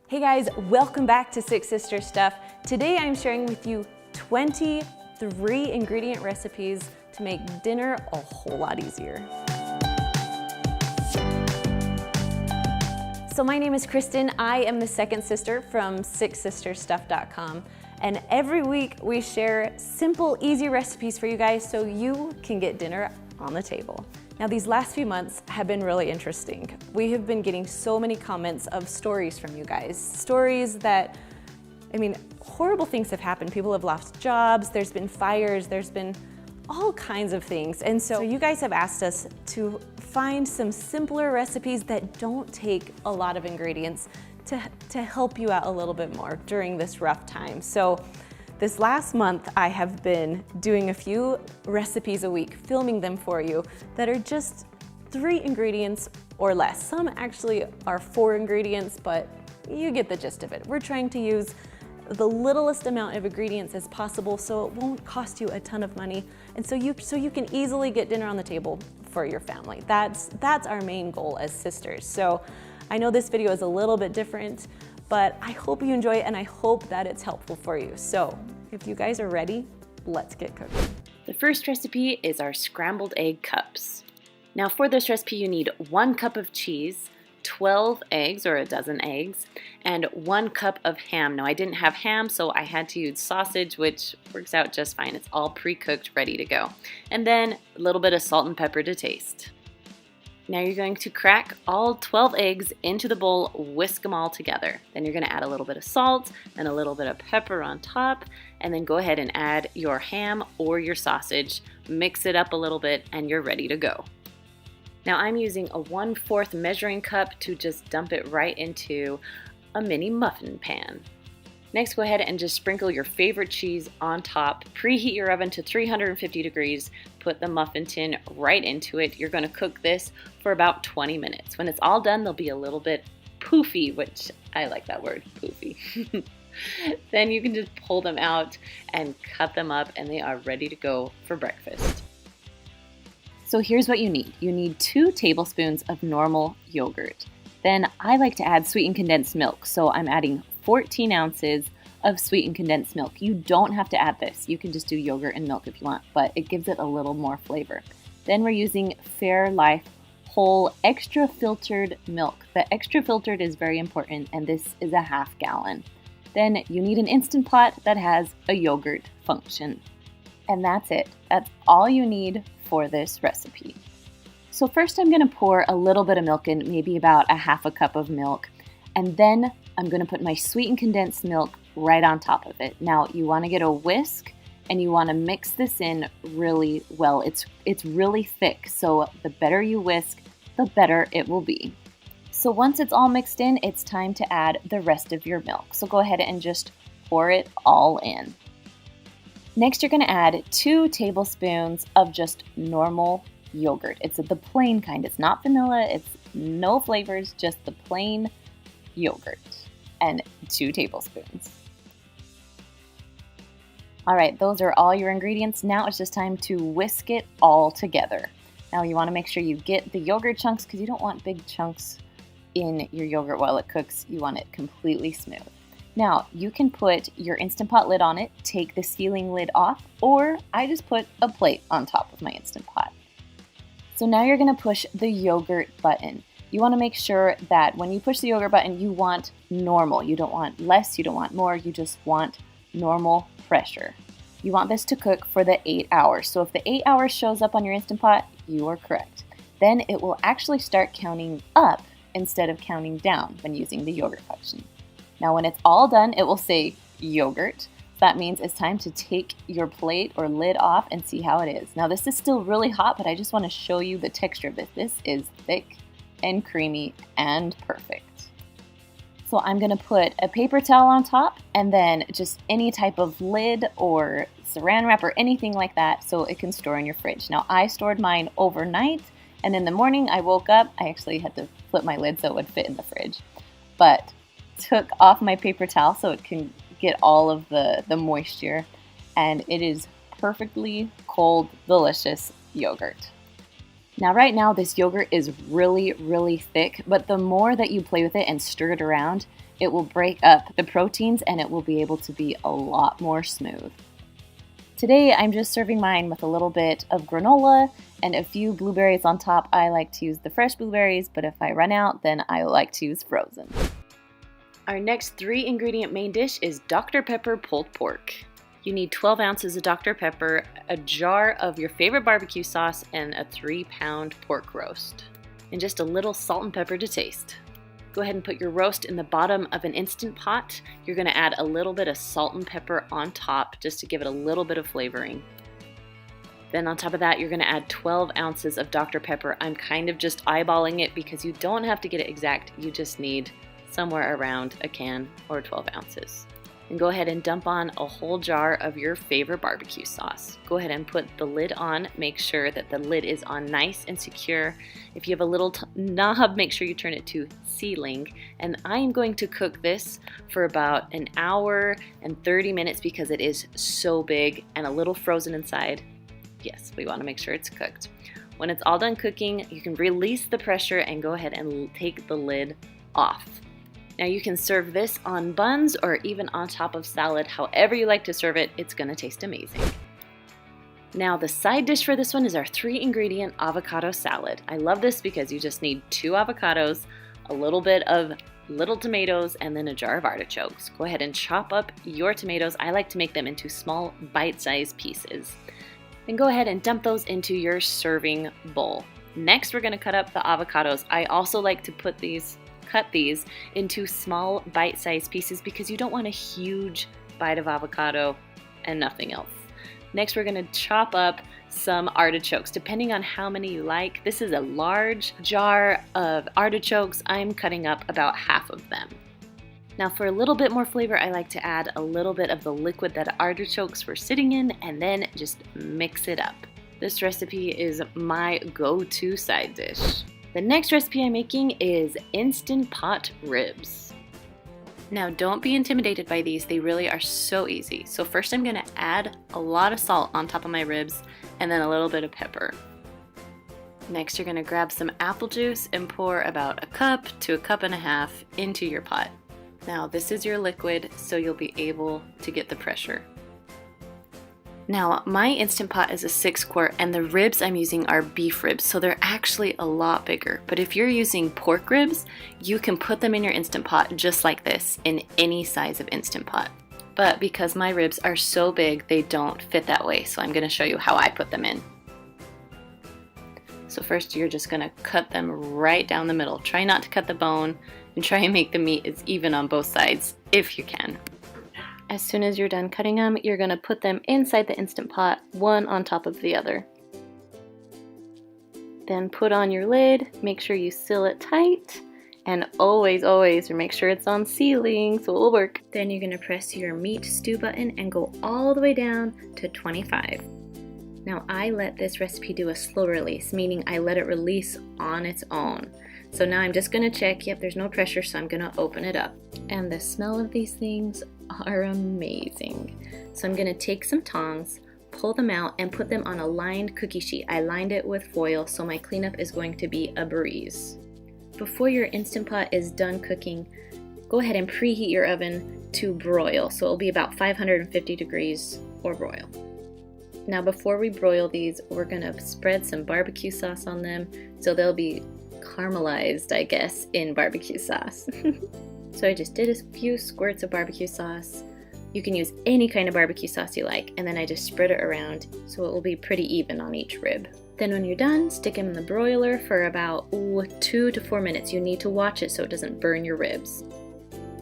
Hey guys, welcome back to Six Sister Stuff. Today I'm sharing with you 23 ingredient recipes to make dinner a whole lot easier. So my name is Kristen. I am the second sister from sixsisterstuff.com. And every week we share simple, easy recipes for you guys so you can get dinner on the table. Now these last few months have been really interesting. We have been getting so many comments of stories from you guys. Stories that, horrible things have happened. People have lost jobs, there's been fires, there's been all kinds of things. And so you guys have asked us to find some simpler recipes that don't take a lot of ingredients to help you out a little bit more during this rough time. So this last month, I have been doing a few recipes a week, filming them for you, that are just 3 ingredients or less. Some actually are 4 ingredients, but you get the gist of it. We're trying to use the littlest amount of ingredients as possible so it won't cost you a ton of money, and so you can easily get dinner on the table for your family. That's our main goal as sisters. So I know this video is a little bit different, but I hope you enjoy it and I hope that it's helpful for you. So if you guys are ready, let's get cooking. The first recipe is our scrambled egg cups. Now for this recipe you need 1 cup of cheese, 12 eggs or a dozen eggs, and 1 cup of ham. Now I didn't have ham, so I had to use sausage, which works out just fine. It's all pre-cooked, ready to go. And then a little bit of salt and pepper to taste. Now you're going to crack all 12 eggs into the bowl, whisk them all together. Then you're going to add a little bit of salt and a little bit of pepper on top, and then go ahead and add your ham or your sausage, mix it up a little bit, and you're ready to go. Now I'm using a 1/4 measuring cup to just dump it right into a mini muffin pan. Next, go ahead and just sprinkle your favorite cheese on top. Preheat your oven to 350 degrees. Put the muffin tin right into it. You're going to cook this for about 20 minutes. When it's all done, they'll be a little bit poofy, which I like that word, poofy. Then you can just pull them out and cut them up, and they are ready to go for breakfast. So here's what you need. You need 2 tablespoons of normal yogurt. Then I like to add sweetened condensed milk, so I'm adding 14 ounces of sweetened condensed milk. You don't have to add this. You can just do yogurt and milk if you want, but it gives it a little more flavor. Then we're using Fairlife whole extra filtered milk. The extra filtered is very important, and this is a 1/2 gallon. Then you need an Instant Pot that has a yogurt function. And that's it. That's all you need for this recipe. So first I'm going to pour a little bit of milk in, maybe about a 1/2 cup of milk, and then I'm going to put my sweetened condensed milk right on top of it. Now you want to get a whisk and you want to mix this in really well. It's really thick, so the better you whisk, the better it will be. So once it's all mixed in, it's time to add the rest of your milk. So go ahead and just pour it all in. Next you're going to add 2 tablespoons of just normal yogurt. It's the plain kind. It's not vanilla, it's no flavors, just the plain yogurt, and 2 tablespoons. All right, those are all your ingredients. Now it's just time to whisk it all together. Now you want to make sure you get the yogurt chunks because you don't want big chunks in your yogurt while it cooks. You want it completely smooth. Now you can put your Instant Pot lid on it, take the sealing lid off, or I just put a plate on top of my Instant Pot. So now you're going to push the yogurt button. You want to make sure that when you push the yogurt button, you want normal. You don't want less, you don't want more, you just want normal pressure. You want this to cook for the 8 hours. So if the 8 hours shows up on your Instant Pot, you are correct. Then it will actually start counting up instead of counting down when using the yogurt function. Now when it's all done, it will say yogurt. That means it's time to take your plate or lid off and see how it is. Now this is still really hot, but I just want to show you the texture of this. This is thick and creamy and perfect. So I'm going to put a paper towel on top and then just any type of lid or saran wrap or anything like that so it can store in your fridge. Now I stored mine overnight, and in the morning I woke up, I actually had to flip my lid so it would fit in the fridge, but took off my paper towel so it can get all of the moisture, and it is perfectly cold, delicious yogurt. Now right now this yogurt is really, really thick, but the more that you play with it and stir it around, It will break up the proteins and it will be able to be a lot more smooth. Today I'm just serving mine with a little bit of granola and a few blueberries on top. I like to use the fresh blueberries, but if I run out, then I like to use frozen. Our next 3-ingredient main dish is Dr. Pepper pulled pork. You need 12 ounces of Dr. Pepper, a jar of your favorite barbecue sauce, and a 3-pound pork roast. And just a little salt and pepper to taste. Go ahead and put your roast in the bottom of an Instant Pot. You're going to add a little bit of salt and pepper on top just to give it a little bit of flavoring. Then on top of that, you're going to add 12 ounces of Dr. Pepper. I'm kind of just eyeballing it because you don't have to get it exact. You just need somewhere around a can or 12 ounces. And go ahead and dump on a whole jar of your favorite barbecue sauce. Go ahead and put the lid on. Make sure that the lid is on nice and secure. If you have a little knob, make sure you turn it to sealing. And I am going to cook this for about an hour and 30 minutes because it is so big and a little frozen inside. Yes, we want to make sure it's cooked. When it's all done cooking, you can release the pressure and go ahead and take the lid off. Now you can serve this on buns or even on top of salad. However you like to serve it, it's going to taste amazing. Now the side dish for this one is our 3-ingredient avocado salad. I love this because you just need 2 avocados, a little bit of little tomatoes, and then a jar of artichokes. Go ahead and chop up your tomatoes. I like to make them into small bite-sized pieces. Then go ahead and dump those into your serving bowl. Next, we're going to cut up the avocados. I also like to cut these into small bite-sized pieces because you don't want a huge bite of avocado and nothing else. Next, we're going to chop up some artichokes, depending on how many you like. This is a large jar of artichokes. I'm cutting up about half of them. Now for a little bit more flavor, I like to add a little bit of the liquid that artichokes were sitting in and then just mix it up. This recipe is my go-to side dish. The next recipe I'm making is Instant Pot ribs. Now don't be intimidated by these, they really are so easy. So first I'm going to add a lot of salt on top of my ribs and then a little bit of pepper. Next you're going to grab some apple juice and pour about a cup to a cup and a half into your pot. Now this is your liquid, so you'll be able to get the pressure. Now, my Instant Pot is a 6-quart and the ribs I'm using are beef ribs, so they're actually a lot bigger. But if you're using pork ribs, you can put them in your Instant Pot just like this in any size of Instant Pot. But because my ribs are so big, they don't fit that way, so I'm going to show you how I put them in. So first you're just going to cut them right down the middle. Try not to cut the bone and try and make the meat as even on both sides if you can. As soon as you're done cutting them, you're going to put them inside the Instant Pot, one on top of the other. Then put on your lid, make sure you seal it tight, and always make sure it's on sealing so it will work. Then you're going to press your meat stew button and go all the way down to 25. Now I let this recipe do a slow release, meaning I let it release on its own. So now I'm just going to check, yep, there's no pressure, so I'm going to open it up. And the smell of these things are amazing. So I'm going to take some tongs, pull them out, and put them on a lined cookie sheet. I lined it with foil, so my cleanup is going to be a breeze. Before your Instant Pot is done cooking, go ahead and preheat your oven to broil. So it'll be about 550 degrees or broil. Now before we broil these, we're going to spread some barbecue sauce on them so they'll be caramelized, I guess, in barbecue sauce. So I just did a few squirts of barbecue sauce. You can use any kind of barbecue sauce you like, and then I just spread it around so it will be pretty even on each rib. Then when you're done, stick them in the broiler for about 2 to 4 minutes. You need to watch it so it doesn't burn your ribs.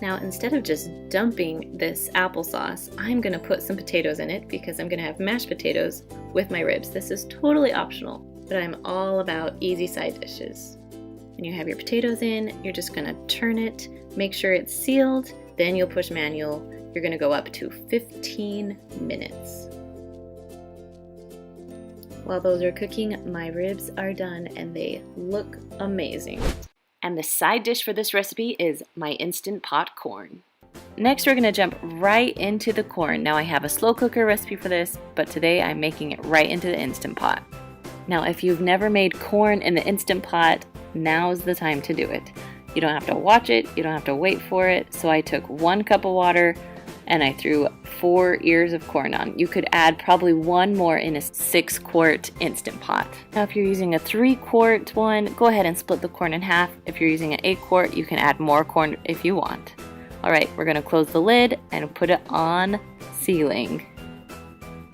Now instead of just dumping this applesauce, I'm going to put some potatoes in it because I'm going to have mashed potatoes with my ribs. This is totally optional, but I'm all about easy side dishes. When you have your potatoes in, you're just going to turn it, make sure it's sealed, then you'll push manual. You're going to go up to 15 minutes. While those are cooking, my ribs are done and they look amazing. And the side dish for this recipe is my Instant Pot corn. Next, we're going to jump right into the corn. Now I have a slow cooker recipe for this, but today I'm making it right into the Instant Pot. Now if you've never made corn in the Instant Pot, now's the time to do it. You don't have to watch it, you don't have to wait for it. So I took 1 cup of water and I threw 4 ears of corn on. You could add probably 1 more in a 6-quart Instant Pot. Now if you're using a 3-quart one, go ahead and split the corn in half. If you're using an 8-quart, you can add more corn if you want. All right, we're gonna close the lid and put it on sealing.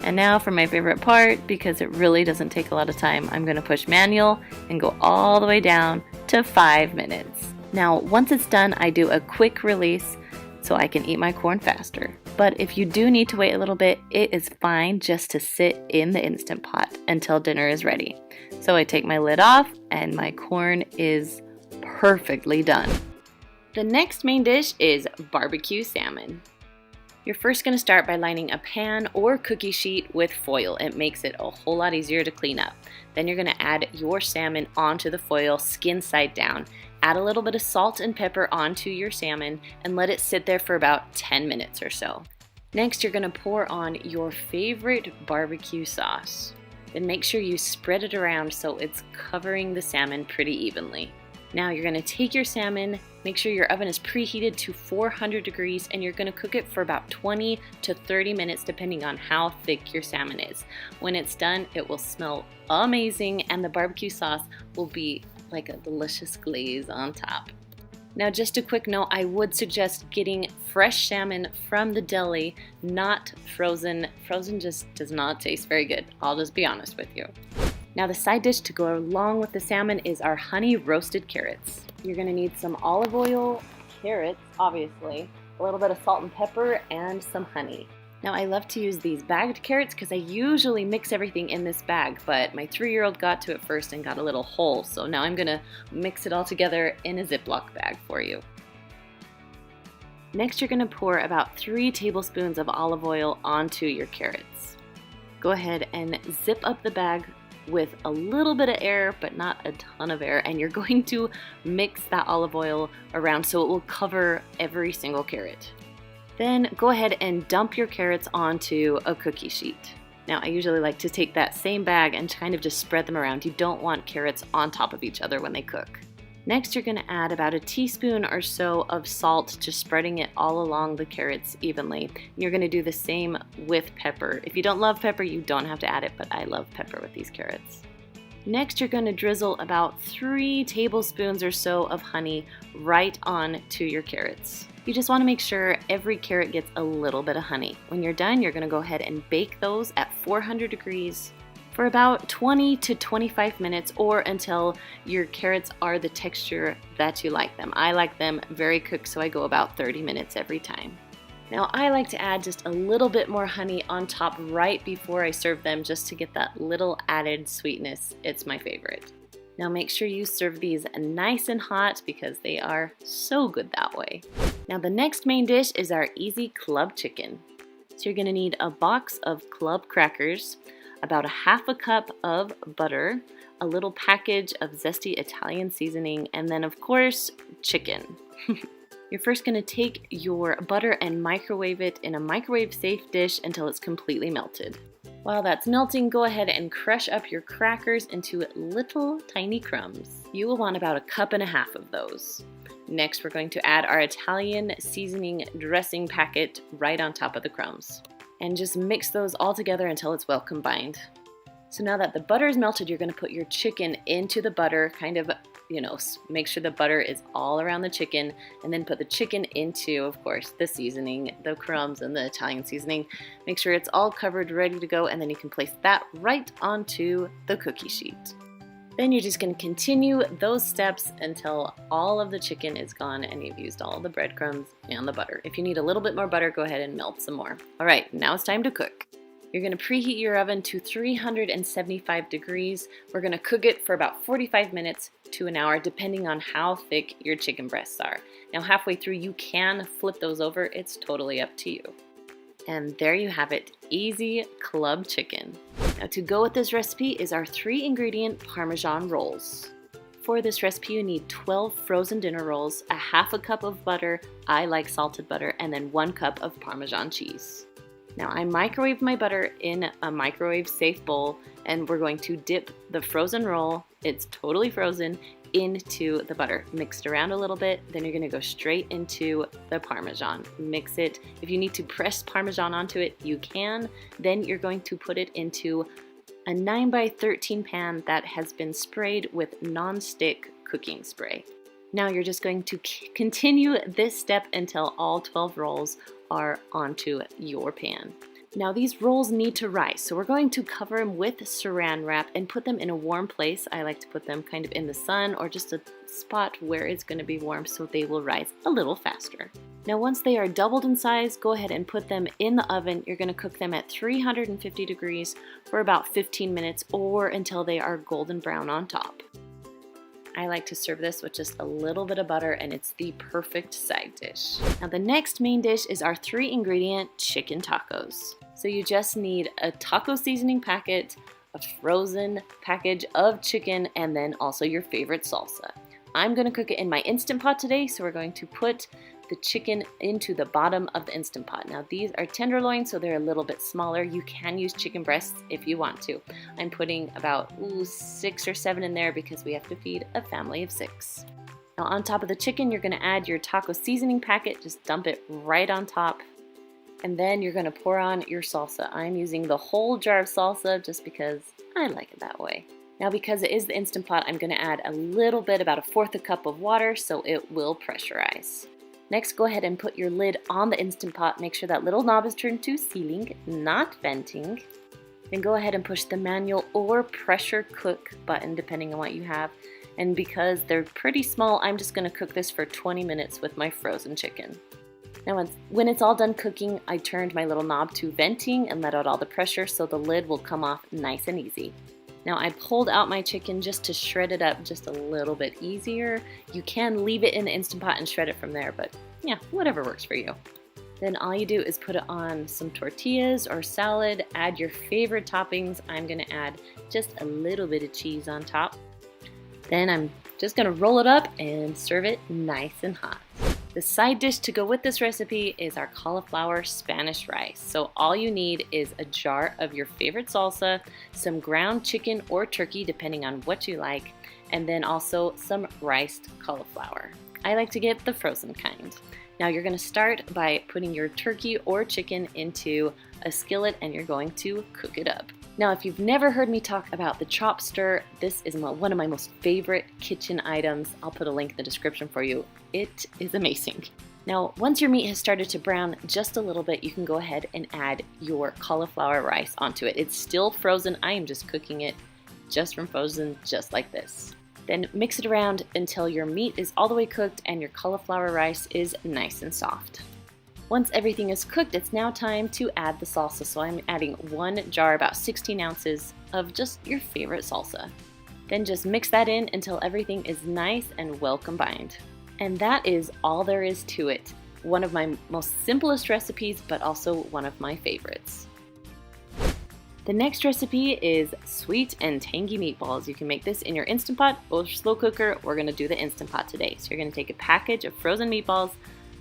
And now for my favorite part, because it really doesn't take a lot of time, I'm gonna push manual and go all the way down to 5 minutes. Now, once it's done, I do a quick release so I can eat my corn faster. But if you do need to wait a little bit, it is fine just to sit in the Instant Pot until dinner is ready. So I take my lid off and my corn is perfectly done. The next main dish is barbecue salmon. You're first going to start by lining a pan or cookie sheet with foil. It makes it a whole lot easier to clean up. Then you're going to add your salmon onto the foil, skin side down. Add a little bit of salt and pepper onto your salmon and let it sit there for about 10 minutes or so. Next, you're going to pour on your favorite barbecue sauce. Then make sure you spread it around so it's covering the salmon pretty evenly. Now you're going to take your salmon, make sure your oven is preheated to 400 degrees, and you're going to cook it for about 20 to 30 minutes depending on how thick your salmon is. When it's done, it will smell amazing and the barbecue sauce will be like a delicious glaze on top. Now just a quick note, I would suggest getting fresh salmon from the deli, not frozen. Frozen just does not taste very good. I'll just be honest with you. Now the side dish to go along with the salmon is our honey roasted carrots. You're gonna need some olive oil, carrots, obviously, a little bit of salt and pepper, and some honey. Now I love to use these bagged carrots because I usually mix everything in this bag, but my 3-year-old got to it first and got a little whole, so now I'm gonna mix it all together in a Ziploc bag for you. Next, you're gonna pour about 3 tablespoons of olive oil onto your carrots. Go ahead and zip up the bag with a little bit of air, but not a ton of air, and you're going to mix that olive oil around so it will cover every single carrot. Then go ahead and dump your carrots onto a cookie sheet. Now I usually like to take that same bag and kind of just spread them around. You don't want carrots on top of each other when they cook. Next, you're going to add about a teaspoon or so of salt, just spreading it all along the carrots evenly. You're going to do the same with pepper. If you don't love pepper, you don't have to add it, but I love pepper with these carrots. Next, you're going to drizzle about 3 tablespoons or so of honey right on to your carrots. You just want to make sure every carrot gets a little bit of honey. When you're done, you're going to go ahead and bake those at 400 degrees for about 20 to 25 minutes or until your carrots are the texture that you like them. I like them very cooked, so I go about 30 minutes every time. Now I like to add just a little bit more honey on top right before I serve them just to get that little added sweetness. It's my favorite. Now make sure you serve these nice and hot because they are so good that way. Now the next main dish is our easy club chicken. So you're gonna need a box of club crackers, about a half a cup of butter, a little package of zesty Italian seasoning, and then of course, chicken. You're first gonna take your butter and microwave it in a microwave safe dish until it's completely melted. While that's melting, go ahead and crush up your crackers into little tiny crumbs. You will want about a cup and a half of those. Next, we're going to add our Italian seasoning dressing packet right on top of the crumbs. And just mix those all together until it's well combined. So now that the butter is melted, you're gonna put your chicken into the butter, kind of, make sure the butter is all around the chicken, and then put the chicken into, of course, the seasoning, the crumbs and the Italian seasoning. Make sure it's all covered, ready to go, and then you can place that right onto the cookie sheet. Then you're just going to continue those steps until all of the chicken is gone and you've used all of the breadcrumbs and the butter. If you need a little bit more butter, go ahead and melt some more. All right, now it's time to cook. You're going to preheat your oven to 375 degrees. We're going to cook it for about 45 minutes to an hour, depending on how thick your chicken breasts are. Now, halfway through, you can flip those over. It's totally up to you. And there you have it, easy club chicken. Now to go with this recipe is our 3-ingredient Parmesan rolls. For this recipe you need 12 frozen dinner rolls, a half a cup of butter, I like salted butter, and then 1 cup of Parmesan cheese. Now I microwaved my butter in a microwave safe bowl and we're going to dip the frozen roll, it's totally frozen, into the butter. Mix it around a little bit, then you're gonna go straight into the Parmesan. Mix it. If you need to press Parmesan onto it, you can. Then you're going to put it into a 9x13 pan that has been sprayed with non-stick cooking spray. Now you're just going to continue this step until all 12 rolls are onto your pan. Now these rolls need to rise, so we're going to cover them with saran wrap and put them in a warm place. I like to put them kind of in the sun or just a spot where it's going to be warm so they will rise a little faster. Now once they are doubled in size, go ahead and put them in the oven. You're going to cook them at 350 degrees for about 15 minutes or until they are golden brown on top. I like to serve this with just a little bit of butter, and it's the perfect side dish. Now the next main dish is our 3-ingredient chicken tacos. So you just need a taco seasoning packet, a frozen package of chicken, and then also your favorite salsa. I'm gonna cook it in my Instant Pot today, so we're going to put the chicken into the bottom of the Instant Pot. Now these are tenderloin, so they're a little bit smaller. You can use chicken breasts if you want to. I'm putting about 6 or 7 in there because we have to feed a family of 6. Now on top of the chicken, you're gonna add your taco seasoning packet. Just dump it right on top. And then you're gonna pour on your salsa. I'm using the whole jar of salsa just because I like it that way. Now because it is the Instant Pot, I'm gonna add a little bit, about 1/4 cup of water, so it will pressurize. Next, go ahead and put your lid on the Instant Pot. Make sure that little knob is turned to sealing, not venting. Then go ahead and push the manual or pressure cook button, depending on what you have. And because they're pretty small, I'm just gonna cook this for 20 minutes with my frozen chicken. Now, when it's all done cooking, I turned my little knob to venting and let out all the pressure so the lid will come off nice and easy. Now I pulled out my chicken just to shred it up just a little bit easier. You can leave it in the Instant Pot and shred it from there, but yeah, whatever works for you. Then all you do is put it on some tortillas or salad, add your favorite toppings. I'm gonna add just a little bit of cheese on top. Then I'm just gonna roll it up and serve it nice and hot. The side dish to go with this recipe is our cauliflower Spanish rice. So all you need is a jar of your favorite salsa, some ground chicken or turkey, depending on what you like, and then also some riced cauliflower. I like to get the frozen kind. Now you're gonna start by putting your turkey or chicken into a skillet and you're going to cook it up. Now, if you've never heard me talk about the chop stir, this is one of my most favorite kitchen items. I'll put a link in the description for you. It is amazing. Now, once your meat has started to brown just a little bit, you can go ahead and add your cauliflower rice onto it. It's still frozen. I am just cooking it just from frozen, just like this. Then mix it around until your meat is all the way cooked and your cauliflower rice is nice and soft. Once everything is cooked, it's now time to add the salsa. So I'm adding 1 jar, about 16 ounces of just your favorite salsa. Then just mix that in until everything is nice and well combined. And that is all there is to it. One of my most simplest recipes, but also one of my favorites. The next recipe is sweet and tangy meatballs. You can make this in your Instant Pot or slow cooker. We're gonna do the Instant Pot today. So you're gonna take a package of frozen meatballs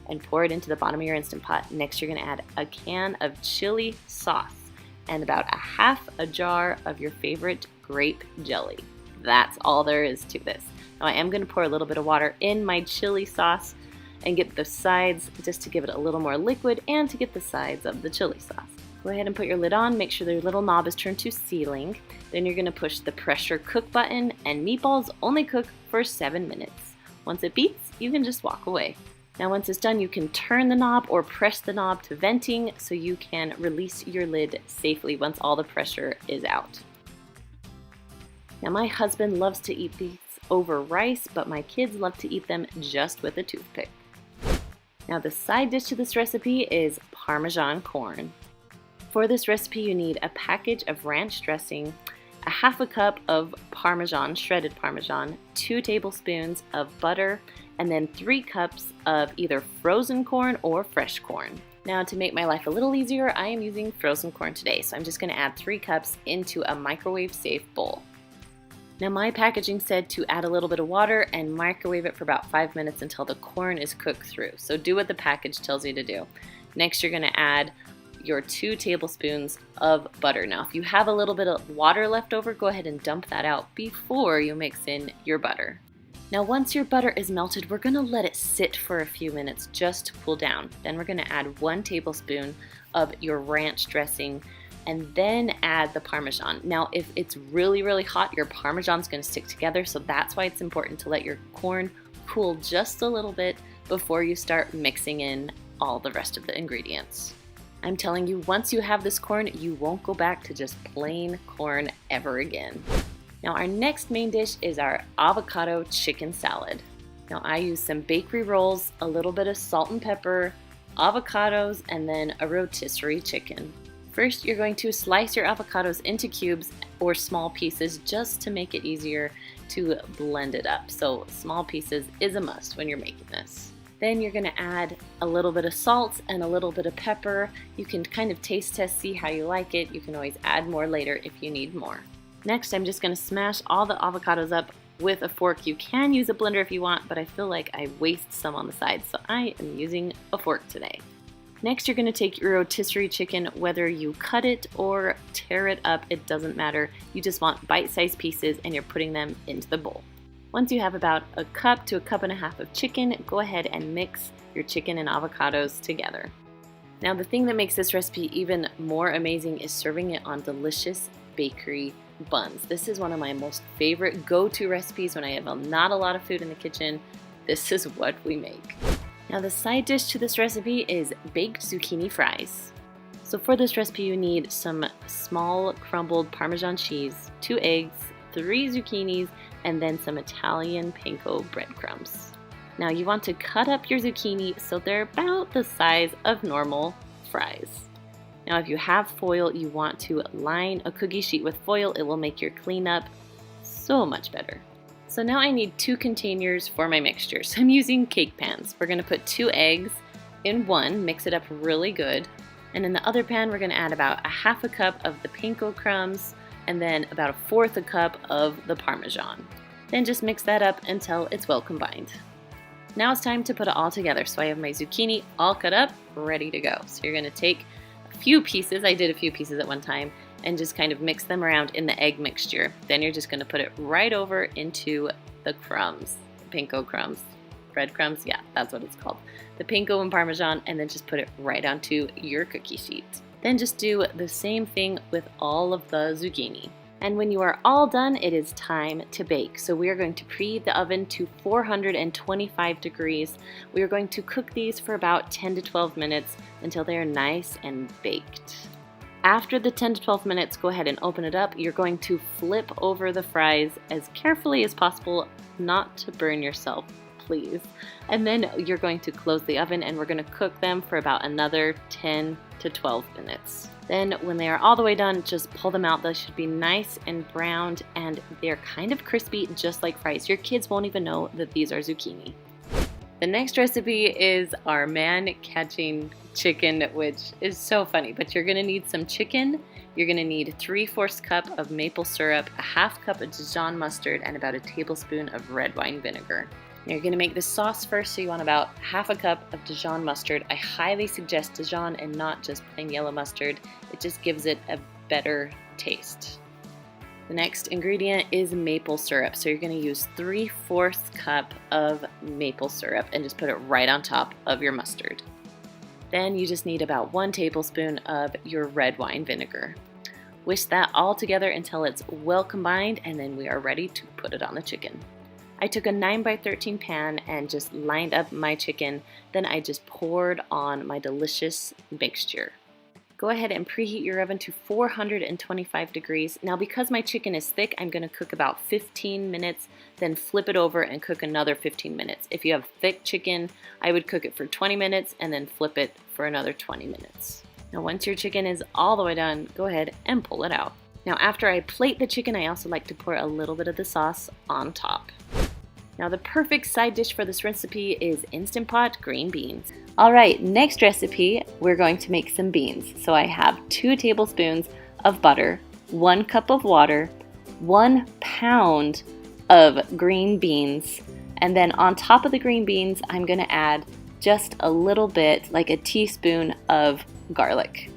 and pour it into the bottom of your Instant Pot. Next, you're gonna add a can of chili sauce and about 1/2 jar of your favorite grape jelly. That's all there is to this. Now I am gonna pour a little bit of water in my chili sauce and get the sides just to give it a little more liquid and to get the sides of the chili sauce. Go ahead and put your lid on, make sure the little knob is turned to sealing. Then you're gonna push the pressure cook button and meatballs only cook for 7 minutes. Once it beeps, you can just walk away. Now once it's done, you can turn the knob or press the knob to venting so you can release your lid safely once all the pressure is out. Now my husband loves to eat these over rice, but my kids love to eat them just with a toothpick. Now the side dish to this recipe is Parmesan corn. For this recipe, you need a package of ranch dressing, 1/2 cup of Parmesan, shredded Parmesan, 2 tablespoons of butter, and then 3 cups of either frozen corn or fresh corn. Now to make my life a little easier, I am using frozen corn today, so I'm just gonna add 3 cups into a microwave-safe bowl. Now my packaging said to add a little bit of water and microwave it for about 5 minutes until the corn is cooked through. So do what the package tells you to do. Next, you're gonna add your 2 tablespoons of butter. Now, if you have a little bit of water left over, go ahead and dump that out before you mix in your butter. Now once your butter is melted, we're gonna let it sit for a few minutes just to cool down. Then we're gonna add 1 tablespoon of your ranch dressing and then add the Parmesan. Now if it's really, really hot, your Parmesan's gonna stick together, so that's why it's important to let your corn cool just a little bit before you start mixing in all the rest of the ingredients. I'm telling you, once you have this corn, you won't go back to just plain corn ever again. Now our next main dish is our avocado chicken salad. Now I use some bakery rolls, a little bit of salt and pepper, avocados, and then a rotisserie chicken. First, you're going to slice your avocados into cubes or small pieces just to make it easier to blend it up. So small pieces is a must when you're making this. Then you're gonna add a little bit of salt and a little bit of pepper. You can kind of taste test, see how you like it. You can always add more later if you need more. Next, I'm just gonna smash all the avocados up with a fork. You can use a blender if you want, but I feel like I waste some on the side, so I am using a fork today. Next, you're gonna take your rotisserie chicken, whether you cut it or tear it up, it doesn't matter. You just want bite-sized pieces and you're putting them into the bowl. Once you have about a cup to a cup and a half of chicken, go ahead and mix your chicken and avocados together. Now, the thing that makes this recipe even more amazing is serving it on delicious bakery buns. This is one of my most favorite go-to recipes when I have not a lot of food in the kitchen. This is what we make. Now the side dish to this recipe is baked zucchini fries. So for this recipe you need some small crumbled Parmesan cheese, 2 eggs, 3 zucchinis, and then some Italian panko breadcrumbs. Now you want to cut up your zucchini so they're about the size of normal fries. Now if you have foil, you want to line a cookie sheet with foil. It will make your cleanup so much better. So now I need 2 containers for my mixture. So I'm using cake pans. We're gonna put 2 eggs in one, mix it up really good. And in the other pan, we're gonna add about a half a cup of the panko crumbs and then about a 1/4 a cup of the Parmesan. Then just mix that up until it's well combined. Now it's time to put it all together. So I have my zucchini all cut up, ready to go. So you're gonna take a few pieces, I did a few pieces at one time, and just kind of mix them around in the egg mixture. Then you're just gonna put it right over into the crumbs, panko crumbs, breadcrumbs, yeah, that's what it's called. The panko and Parmesan, and then just put it right onto your cookie sheet. Then just do the same thing with all of the zucchini. And when you are all done, it is time to bake. So we are going to preheat the oven to 425 degrees. We are going to cook these for about 10 to 12 minutes until they are nice and baked. After the 10 to 12 minutes, go ahead and open it up. You're going to flip over the fries as carefully as possible, not to burn yourself, please. And then you're going to close the oven and we're going to cook them for about another 10 to 12 minutes. Then when they are all the way done, just pull them out. They should be nice and browned and they're kind of crispy, just like fries. Your kids won't even know that these are zucchini. The next recipe is our man-catching chicken, which is so funny, but you're gonna need some chicken. You're gonna need 3/4 cup of maple syrup, a half cup of Dijon mustard, and about a tablespoon of red wine vinegar. Now you're gonna make the sauce first, so you want about half a cup of Dijon mustard. I highly suggest Dijon and not just plain yellow mustard. It just gives it a better taste. The next ingredient is maple syrup. So you're gonna use 3/4 cup of maple syrup and just put it right on top of your mustard. Then you just need about 1 tablespoon of your red wine vinegar. Whisk that all together until it's well combined, and then we are ready to put it on the chicken. I took a 9x13 pan and just lined up my chicken. Then I just poured on my delicious mixture. Go ahead and preheat your oven to 425 degrees. Now because my chicken is thick, I'm gonna cook about 15 minutes, then flip it over and cook another 15 minutes. If you have thick chicken, I would cook it for 20 minutes and then flip it for another 20 minutes. Now once your chicken is all the way done, go ahead and pull it out. Now after I plate the chicken, I also like to pour a little bit of the sauce on top. Now the perfect side dish for this recipe is Instant Pot green beans. All right, next recipe, we're going to make some beans. So I have 2 tablespoons of butter, 1 cup of water, 1 pound of green beans, and then on top of the green beans, I'm gonna add just a little bit, like a teaspoon of garlic.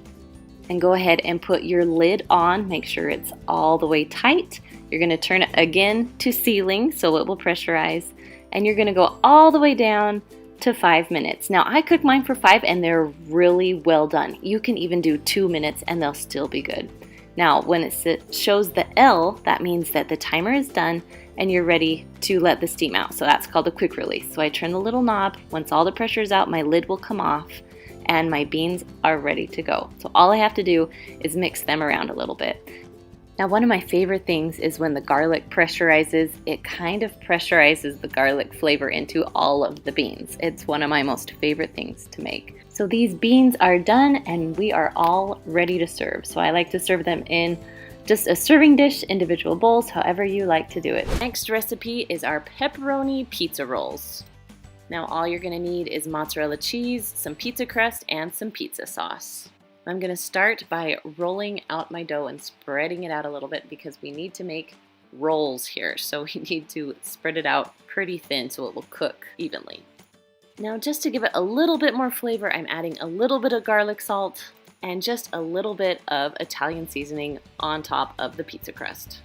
And go ahead and put your lid on, make sure it's all the way tight. You're gonna turn it again to sealing so it will pressurize. and you're gonna go all the way down to 5 minutes. Now I cook mine for 5 and they're really well done. You can even do 2 minutes and they'll still be good. Now when it shows the L, that means that the timer is done and you're ready to let the steam out. So that's called a quick release. So I turn the little knob. Once all the pressure is out, my lid will come off and my beans are ready to go. So all I have to do is mix them around a little bit. Now one of my favorite things is when the garlic pressurizes, it kind of pressurizes the garlic flavor into all of the beans. It's one of my most favorite things to make. So these beans are done and we are all ready to serve. So I like to serve them in just a serving dish, individual bowls, however you like to do it. Next recipe is our pepperoni pizza rolls. Now all you're gonna need is mozzarella cheese, some pizza crust, and some pizza sauce. I'm gonna start by rolling out my dough and spreading it out a little bit because we need to make rolls here. So we need to spread it out pretty thin so it will cook evenly. Now just to give it a little bit more flavor, I'm adding a little bit of garlic salt and just a little bit of Italian seasoning on top of the pizza crust.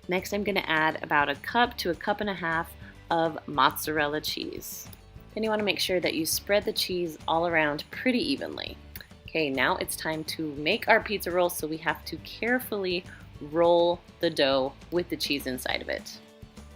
Next I'm gonna add about 1 cup to 1.5 cups of mozzarella cheese. Then you wanna make sure that you spread the cheese all around pretty evenly. Okay, now it's time to make our pizza rolls, so we have to carefully roll the dough with the cheese inside of it.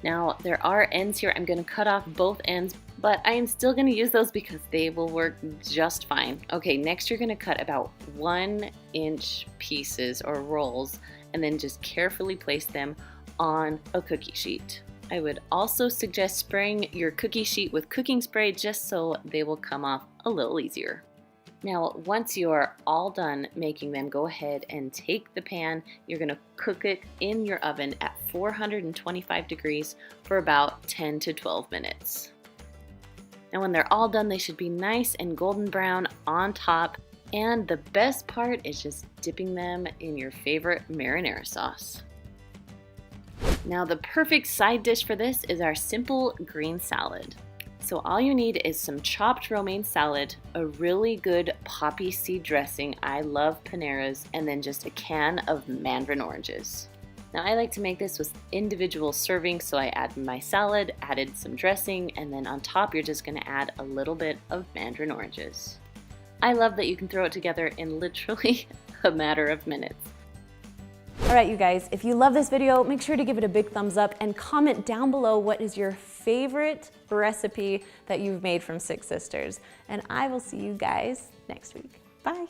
Now, there are ends here. I'm gonna cut off both ends, but I am still gonna use those because they will work just fine. Okay, next you're gonna cut about 1-inch pieces or rolls and then just carefully place them on a cookie sheet. I would also suggest spraying your cookie sheet with cooking spray just so they will come off a little easier. Now, once you're all done making them, go ahead and take the pan. You're gonna cook it in your oven at 425 degrees for about 10 to 12 minutes. Now, when they're all done, they should be nice and golden brown on top. And the best part is just dipping them in your favorite marinara sauce. Now, the perfect side dish for this is our simple green salad. So all you need is some chopped romaine salad, a really good poppy seed dressing, I love Panera's, and then just a can of mandarin oranges. Now I like to make this with individual servings, so I add my salad, added some dressing, and then on top you're just gonna add a little bit of mandarin oranges. I love that you can throw it together in literally a matter of minutes. All right, you guys, if you love this video, make sure to give it a big thumbs up and comment down below what is your favorite recipe that you've made from Six Sisters. And I will see you guys next week. Bye.